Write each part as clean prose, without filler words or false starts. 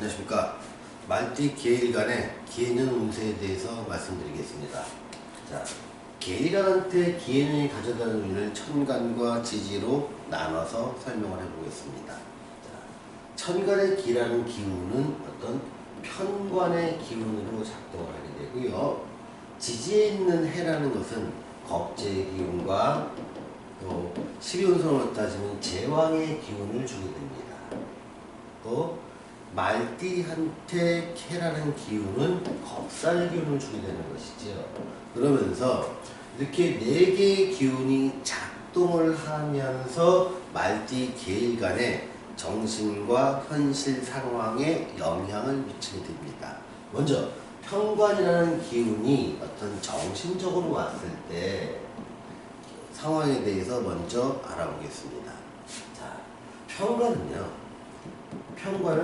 안녕하십니까. 말띠 계일간의 기해년 운세에 대해서 말씀드리겠습니다. 자, 계일간한테 기해년이 가져다는 운을 천간과 지지로 나눠서 설명을 해보겠습니다. 자, 천간의 기라는 기운은 어떤 편관의 기운으로 작동을 하게 되고요. 지지에 있는 해라는 것은 겁재의 기운과 또 12운성으로 따지면 제왕의 기운을 주게 됩니다. 또 말띠한테 해라는 기운은 겁살 기운을 주게 되는 것이죠. 그러면서 이렇게 4개의 기운이 작동을 하면서 말띠 계일 간의 정신과 현실 상황에 영향을 미치게 됩니다. 먼저 편관이라는 기운이 어떤 정신적으로 왔을 때 상황에 대해서 먼저 알아보겠습니다. 자, 편관은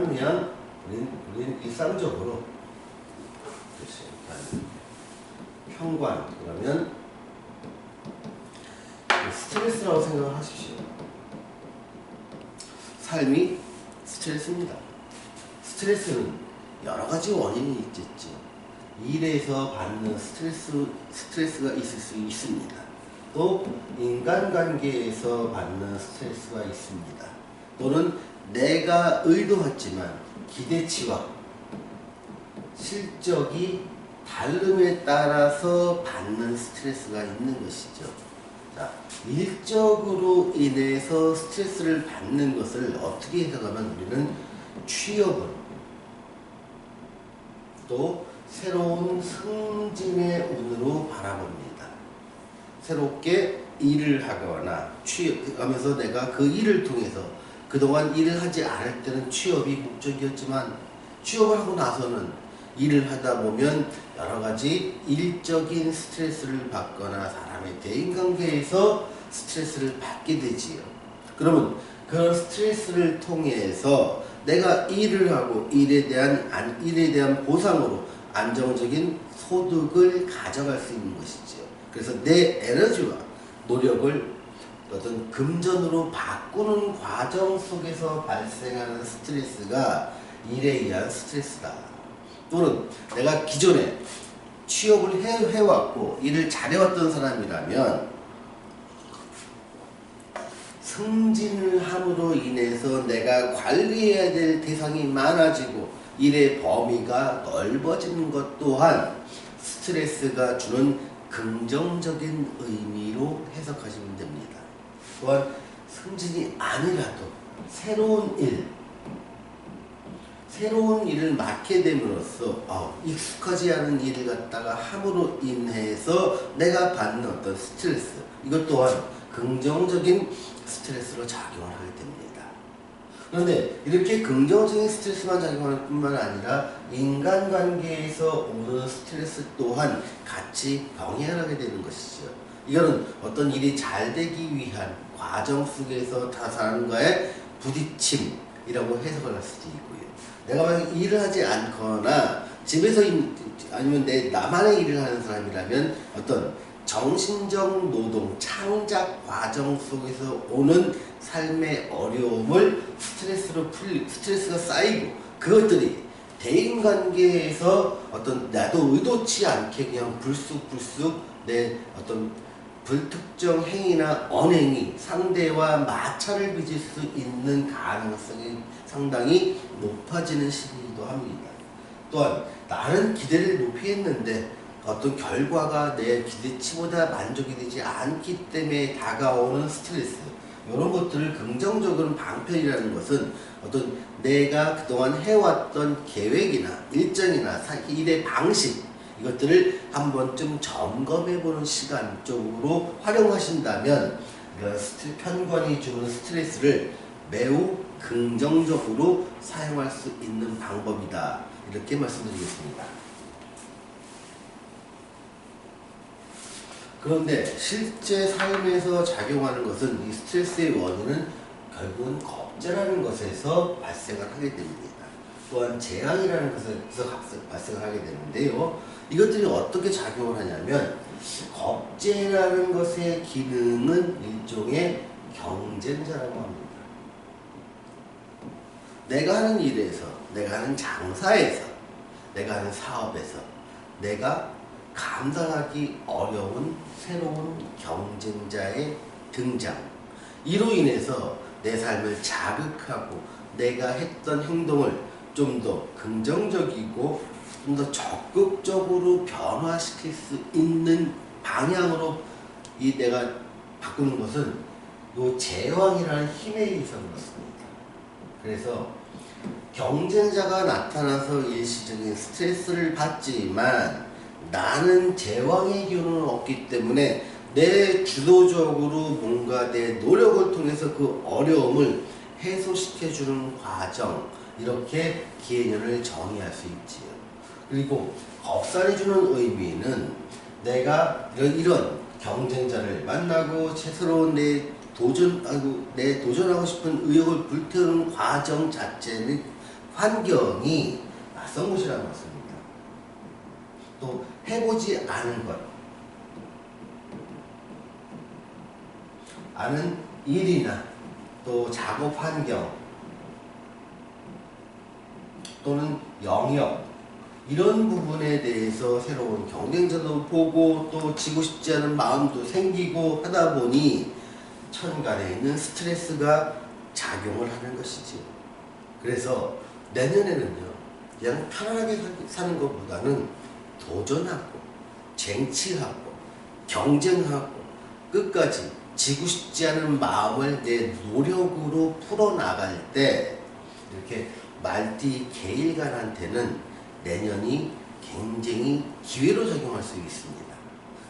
그냥 우린 일상적으로 편관 그러면 스트레스라고 생각을 하십시오. 삶이 스트레스입니다. 스트레스는 여러 가지 원인이 있겠죠. 일에서 받는 스트레스가 있을 수 있습니다. 또 인간관계에서 받는 스트레스가 있습니다. 또는 내가 의도했지만 기대치와 실적이 다름에 따라서 받는 스트레스가 있는 것이죠. 자, 일적으로 인해서 스트레스를 받는 것을 어떻게 해석하면 우리는 취업을 또 새로운 승진의 운으로 바라봅니다. 새롭게 일을 하거나 취업하면서 내가 그 일을 통해서 그동안 일을 하지 않을 때는 취업이 목적이었지만 취업을 하고 나서는 일을 하다 보면 여러 가지 일적인 스트레스를 받거나 사람의 대인관계에서 스트레스를 받게 되지요. 그러면 그런 스트레스를 통해서 내가 일을 하고 일에 대한 보상으로 안정적인 소득을 가져갈 수 있는 것이죠. 그래서 내 에너지와 노력을 어떤 금전으로 바꾸는 과정 속에서 발생하는 스트레스가 일에 의한 스트레스다. 또는 내가 기존에 취업을 해왔고 일을 잘해왔던 사람이라면 승진을 함으로 인해서 내가 관리해야 될 대상이 많아지고 일의 범위가 넓어지는 것 또한 스트레스가 주는 긍정적인 의미로 해석하시면 됩니다. 또한 승진이 아니라도 새로운 일을 맡게 됨으로써 익숙하지 않은 일을 갖다가 함으로 인해서 내가 받는 어떤 스트레스, 이것 또한 긍정적인 스트레스로 작용을 하게 됩니다. 그런데 이렇게 긍정적인 스트레스만 작용할 뿐만 아니라 인간관계에서 오는 스트레스 또한 같이 병행을 하게 되는 것이죠. 이거는 어떤 일이 잘 되기 위한 과정 속에서 타 사람과의 부딪힘이라고 해석을 할 수도 있고요. 내가 만약 일을 하지 않거나 집에서 아니면 나만의 일을 하는 사람이라면 어떤 정신적 노동, 창작 과정 속에서 오는 삶의 어려움을 스트레스가 쌓이고 그것들이 대인관계에서 어떤 나도 의도치 않게 그냥 불쑥 내 어떤 불특정 행위나 언행이 상대와 마찰을 빚을 수 있는 가능성이 상당히 높아지는 시기이기도 합니다. 또한 나는 기대를 높이 했는데 어떤 결과가 내 기대치보다 만족이 되지 않기 때문에 다가오는 스트레스, 이런 것들을 긍정적으로 방편이라는 것은 어떤 내가 그동안 해왔던 계획이나 일정이나 일의 방식, 이것들을 한 번쯤 점검해보는 시간 쪽으로 활용하신다면 편관이 주는 스트레스를 매우 긍정적으로 사용할 수 있는 방법이다. 이렇게 말씀드리겠습니다. 그런데 실제 삶에서 작용하는 것은 이 스트레스의 원인은 결국은 겁재라는 것에서 발생을 하게 됩니다. 또한 재앙이라는 것에서 발생을 하게 되는데요. 이것들이 어떻게 작용을 하냐면 겁재라는 것의 기능은 일종의 경쟁자라고 합니다. 내가 하는 일에서, 내가 하는 장사에서, 내가 하는 사업에서 내가 감당하기 어려운 새로운 경쟁자의 등장, 이로 인해서 내 삶을 자극하고 내가 했던 행동을 좀 더 긍정적이고 좀 더 적극적으로 변화시킬 수 있는 방향으로 이 내가 바꾸는 것은 요 제왕이라는 힘에 의해서 그렇습니다. 그래서 경쟁자가 나타나서 일시적인 스트레스를 받지만 나는 제왕의 기운은 없기 때문에 내 주도적으로 뭔가 내 노력을 통해서 그 어려움을 해소시켜주는 과정, 이렇게 기해년을 정의할 수 있지요. 그리고 겁산이 주는 의미는 내가 이런 경쟁자를 만나고 새로운 내 도전하고 싶은 의욕을 불태우는 과정 자체는 환경이 낯선 곳이라는 것입니다. 또 해보지 않은 것, 아는 일이나 또 작업 환경 또는 영역, 이런 부분에 대해서 새로운 경쟁자도 보고 또 지고 싶지 않은 마음도 생기고 하다 보니 천간에 있는 스트레스가 작용을 하는 것이지. 그래서 내년에는요, 그냥 편안하게 사는 것보다는 도전하고 쟁취하고 경쟁하고 끝까지 지고 싶지 않은 마음을 내 노력으로 풀어나갈 때 이렇게 말띠 계일간한테는 내년이 굉장히 기회로 작용할 수 있습니다.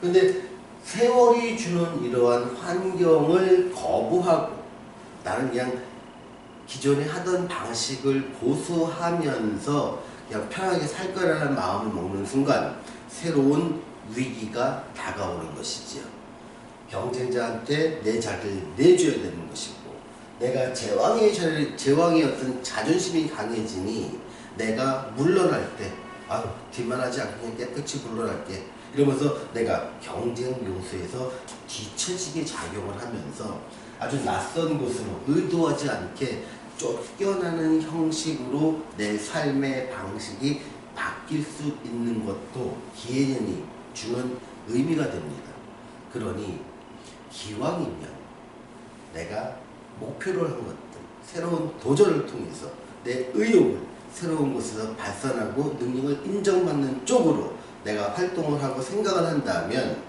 그런데 세월이 주는 이러한 환경을 거부하고 나는 그냥 기존에 하던 방식을 고수하면서 그냥 편하게 살 거라는 마음을 먹는 순간 새로운 위기가 다가오는 것이지요. 경쟁자한테 내 자리를 내줘야 되는 것이고, 내가 제왕의 어떤 자존심이 강해지니 내가 물러날 때 뒷말하지 않고 그냥 깨끗이 물러날게 이러면서 내가 경쟁 요소에서 뒤처지게 작용을 하면서 아주 낯선 곳으로 의도하지 않게 쫓겨나는 형식으로 내 삶의 방식이 바뀔 수 있는 것도 기해년이 주는 의미가 됩니다. 그러니 기왕이면 내가 목표를 한 것들, 새로운 도전을 통해서 내 의욕을 새로운 곳에서 발산하고 능력을 인정받는 쪽으로 내가 활동을 하고 생각을 한다면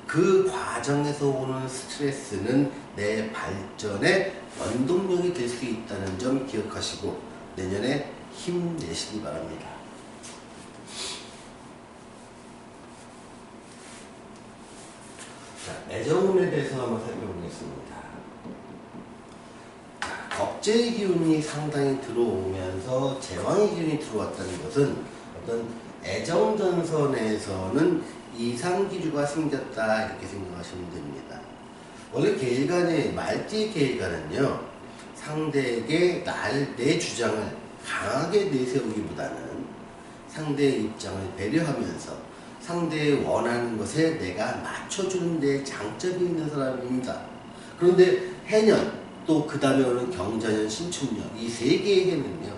그 과정에서 오는 스트레스는 내 발전의 원동력이 될 수 있다는 점 기억하시고 내년에 힘내시기 바랍니다. 자, 애정운에 대해서 한번 살펴보겠습니다. 겁재의 기운이 상당히 들어오면서 제왕의 기운이 들어왔다는 것은 어떤 애정전선에서는 이상기류가 생겼다, 이렇게 생각하시면 됩니다. 원래 계일간의 말띠 계일간은요, 상대에게 내 주장을 강하게 내세우기보다는 상대의 입장을 배려하면서 상대의 원하는 것에 내가 맞춰주는 데 장점이 있는 사람입니다. 그런데 해년, 또 그 다음에 오는 경자년, 신축년, 이 세 개의 해는요,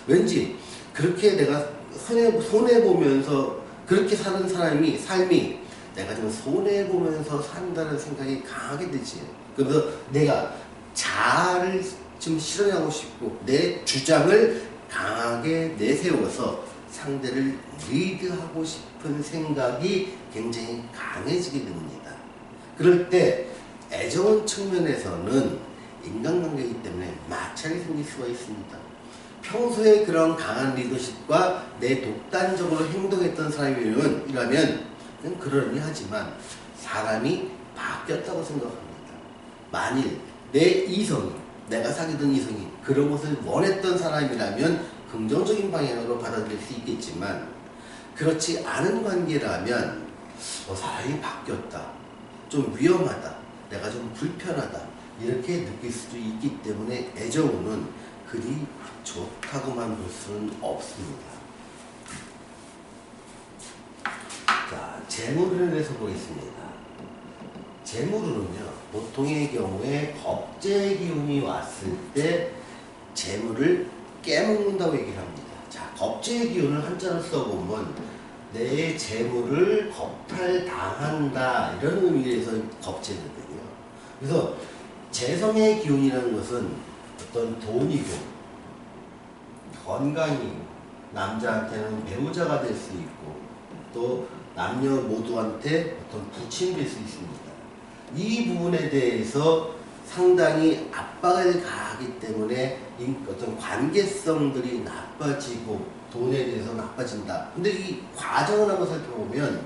왠지 그렇게 내가 손해보면서 그렇게 사는 삶이 내가 좀 손해보면서 산다는 생각이 강하게 되지. 그래서 내가 자아를 좀 실현하고 싶고 내 주장을 강하게 내세워서 상대를 리드하고 싶은 생각이 굉장히 강해지게 됩니다. 그럴 때 애정운 측면에서는 인간관계이기 때문에 마찰이 생길 수가 있습니다. 평소에 그런 강한 리더십과 내 독단적으로 행동했던 사람이라면 그냥 그러니 하지만 사람이 바뀌었다고 생각합니다. 만일 내가 사귀던 이성이 그런 것을 원했던 사람이라면 긍정적인 방향으로 받아들일 수 있겠지만, 그렇지 않은 관계라면 사람이 바뀌었다, 좀 위험하다, 내가 좀 불편하다, 이렇게 느낄 수도 있기 때문에 애정운은 그리 좋다고만 볼 수는 없습니다. 자, 재물에 대해서 보겠습니다. 재물은요, 보통의 경우에 겁재 기운이 왔을 때 재물을 깨먹는다고 얘기를 합니다. 자, 겁재의 기운을 한자로 써보면 내 재물을 겁탈당한다 이런 의미에서 겁재거든요. 그래서 재성의 기운이라는 것은 어떤 돈이고 건강이고 남자한테는 배우자가 될 수 있고 또 남녀 모두한테 어떤 부친이 될 수 있습니다. 이 부분에 대해서 상당히 압박을 가하기 때문에 어떤 관계성들이 나빠지고 돈에 대해서 나빠진다. 근데 이 과정을 한번 살펴보면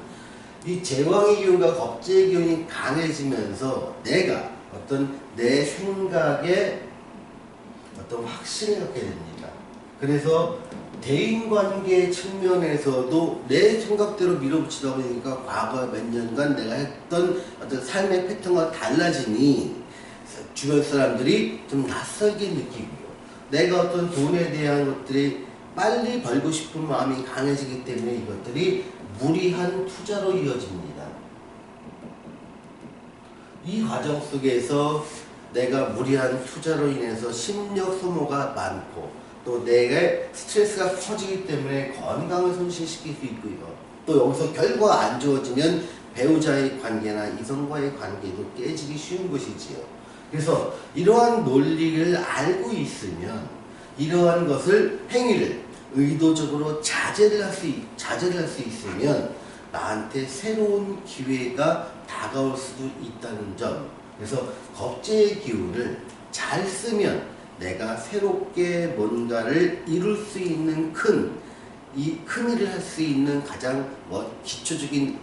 이 제왕의 기운과 겁재의 기운이 강해지면서 내가 어떤 내 생각에 어떤 확신을 갖게 됩니다. 그래서 대인관계 측면에서도 내 생각대로 밀어붙이다 보니까 과거 몇 년간 내가 했던 어떤 삶의 패턴과 달라지니 주변 사람들이 좀 낯설게 느끼고요. 내가 어떤 돈에 대한 것들이 빨리 벌고 싶은 마음이 강해지기 때문에 이것들이 무리한 투자로 이어집니다. 이 과정 속에서 내가 무리한 투자로 인해서 심력 소모가 많고 또 내가 스트레스가 커지기 때문에 건강을 손실시킬 수 있고요. 또 여기서 결과가 안 좋아지면 배우자의 관계나 이성과의 관계도 깨지기 쉬운 것이지요. 그래서 이러한 논리를 알고 있으면 이러한 것을 행위를 의도적으로 자제를 할 수 있으면 나한테 새로운 기회가 다가올 수도 있다는 점. 그래서 겁재의 기운을 잘 쓰면 내가 새롭게 뭔가를 이룰 수 있는 큰 일을 할 수 있는 가장 기초적인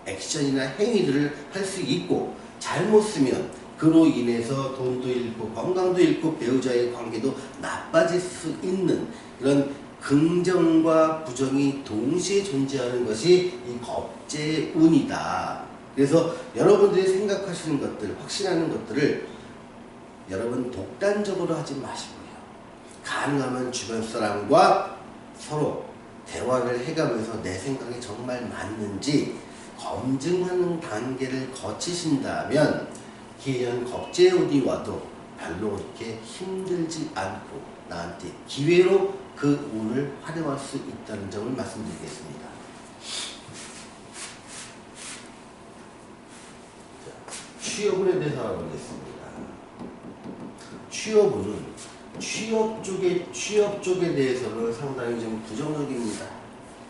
액션이나 행위들을 할 수 있고, 잘못 쓰면 그로 인해서 돈도 잃고 건강도 잃고 배우자의 관계도 나빠질 수 있는 그런 긍정과 부정이 동시에 존재하는 것이 이 겁재의 운이다. 그래서 여러분들이 생각하시는 것들, 확신하는 것들을 여러분 독단적으로 하지 마시고요. 가능하면 주변 사람과 서로 대화를 해가면서 내 생각이 정말 맞는지 검증하는 단계를 거치신다면 기회는 겁재의 운이 와도 별로 그렇게 힘들지 않고 나한테 기회로 그 운을 활용할 수 있다는 점을 말씀드리겠습니다. 취업운에 대해서 알아보겠습니다. 취업운은 취업 쪽에 대해서는 상당히 좀 부정적입니다.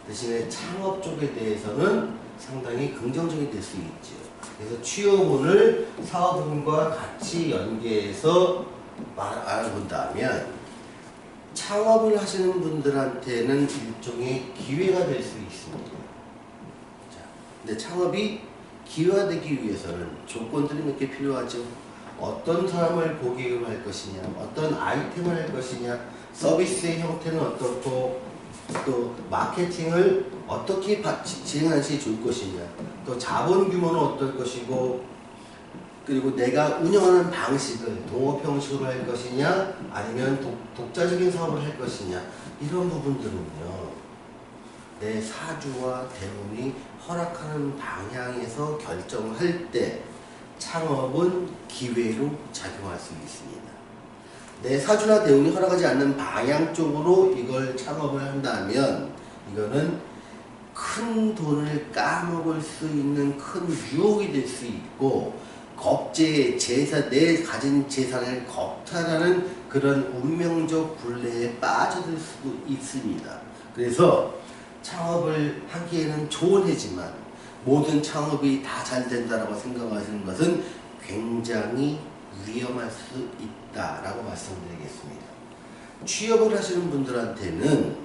대신에 창업 쪽에 대해서는 상당히 긍정적이 될 수 있죠. 그래서 취업운을 사업운과 같이 연계해서 알아본다면 창업을 하시는 분들한테는 일종의 기회가 될 수 있습니다. 자, 근데 창업이 기회화되기 위해서는 조건들이 몇 개 필요하죠. 어떤 사람을 고객으로 할 것이냐, 어떤 아이템을 할 것이냐, 서비스의 형태는 어떻고, 또 마케팅을 어떻게 진행하시 좋을 것이냐, 또 자본 규모는 어떨 것이고, 그리고 내가 운영하는 방식을 동업 형식으로 할 것이냐, 아니면 독자적인 사업을 할 것이냐, 이런 부분들은요, 내 사주와 대운이 허락하는 방향에서 결정할 때 창업은 기회로 작용할 수 있습니다. 내 사주나 대운이 허락하지 않는 방향 쪽으로 이걸 창업을 한다면 이거는 큰 돈을 까먹을 수 있는 큰 유혹이 될 수 있고, 겁재의 내 가진 재산을 겁탈하는 그런 운명적 굴레에 빠져들 수도 있습니다. 그래서 창업을 하기에는 좋은 해지만 모든 창업이 다 잘 된다라고 생각하시는 것은 굉장히 위험할 수 있다라고 말씀드리겠습니다. 취업을 하시는 분들한테는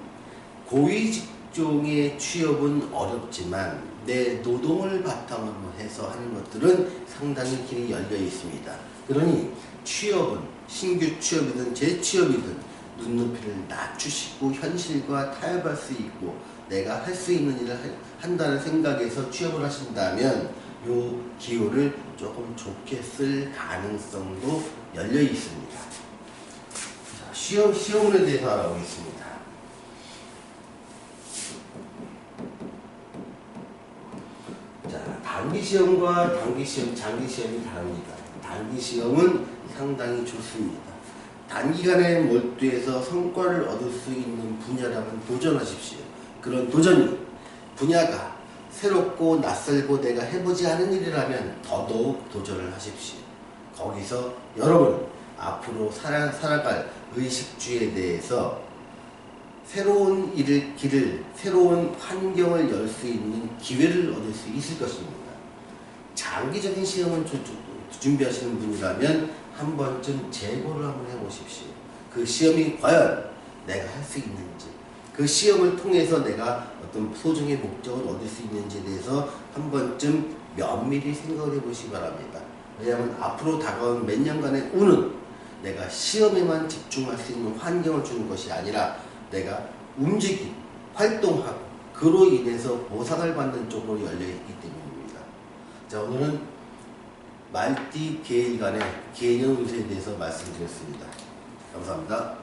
고위 직종의 취업은 어렵지만 내 노동을 바탕으로 해서 하는 것들은 상당히 길이 열려 있습니다. 그러니 취업은 신규 취업이든 재취업이든 눈높이를 낮추시고 현실과 타협할 수 있고 내가 할 수 있는 일을 한다는 생각에서 취업을 하신다면 요 기호를 조금 좋게 쓸 가능성도 열려 있습니다. 자, 시험운에 대해서 알아보겠습니다. 자, 단기시험과 장기시험이 다릅니다. 단기시험은 상당히 좋습니다. 단기간에 몰두해서 성과를 얻을 수 있는 분야라면 도전하십시오. 그런 도전이 분야가 새롭고 낯설고 내가 해보지 않은 일이라면 더더욱 도전을 하십시오. 거기서 여러분 앞으로 살아갈 의식주에 대해서 새로운 길을 새로운 환경을 열 수 있는 기회를 얻을 수 있을 것입니다. 장기적인 시험을 준비하시는 분이라면 한 번쯤 재고를 한번 해보십시오. 그 시험이 과연 내가 할 수 있는지, 그 시험을 통해서 내가 어떤 소정의 목적을 얻을 수 있는지에 대해서 한 번쯤 면밀히 생각을 해보시기 바랍니다. 왜냐하면 앞으로 다가온 몇 년간의 운은 내가 시험에만 집중할 수 있는 환경을 주는 것이 아니라 내가 움직이고 활동하고 그로 인해서 보상을 받는 쪽으로 열려있기 때문입니다. 자, 오늘은 말띠 개일 간의 개년 운세에 대해서 말씀드렸습니다. 감사합니다.